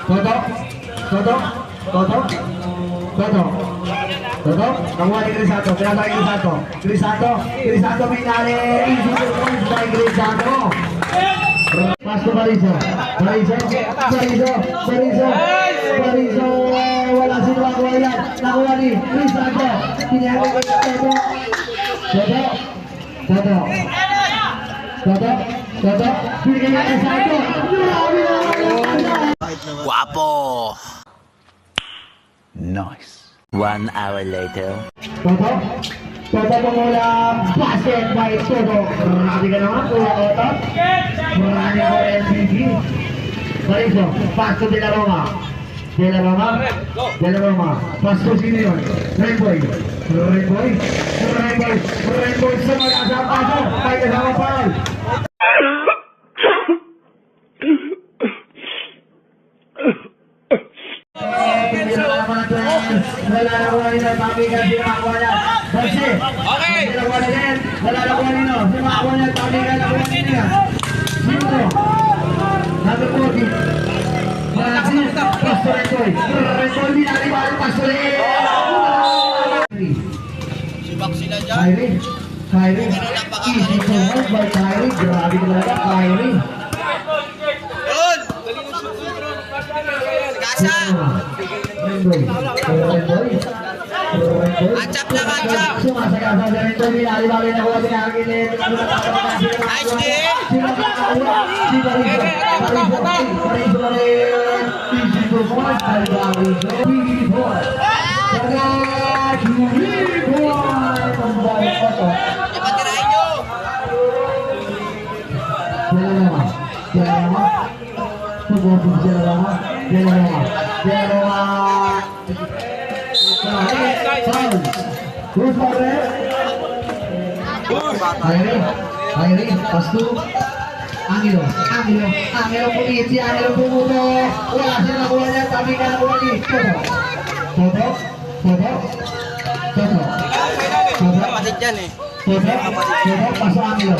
Toto. Toto. Toto. Toto. Toto. Nakuha ni Crisanto. Pinasa kay Crisanto. Crisanto. Crisanto pinali. Easy to points by Crisanto. Pass to Barizo. Barizo. Barizo. Barizo. Barizo. Wala si Nakuha yan. Nakuha ni Crisanto. Pinali kay Toto. Toto. Toto. Toto. Toto. Pinali kay Crisanto. Guapo. Nice. 1 hour later. Toto. Toto pumulang basket by Toto. Marami ka naman. Kuha Toto. Marami ko LCG. Barizo. Pass to De La Roma. De La Roma. De La Roma. Pass to sino yun? Rainboy. Rainboy. Rainboy. Rainboy. Sumala sa paso. May kasama foul. Wala na kuha nila, pabigan, sinakuha niya. Basi, okay. Sinakuha na din, wala na kuha nila. Sinakuha niya, pabigan, nakuha nila. Sino? Number 40. Francis, Pastor Rentoy. Rentoy, binali ba ang Pastor Sibak sila dyan. Kyrie. Kyrie. Easy to hold by Kyrie. Grabe talaga, Kyrie. Yun! Gasa! Rentoy. Rentoy. Matchup na matchup! Sumasagasa sa Rentoy, binali-bali na kuha pinakakilit. Nice din! Sino kakakuha? Si Barizo. Barizo pa rin. Easy to hold by Barizo. Easy to hold. Sagad! Easy to hold. Pambawang ko to. Ipatirahin nyo! Dialama. Dialama. Pagwapin Dialama. Dialama. Dialama. Foul. Who's foul there? Kyrie. Pass to Angelo. Angelo pumisi. Angelo pumuto. Wala siya nakuha niya. Tabi ka nakuha ni Toto. Kapatid yan eh. Toto. Paso Angelo.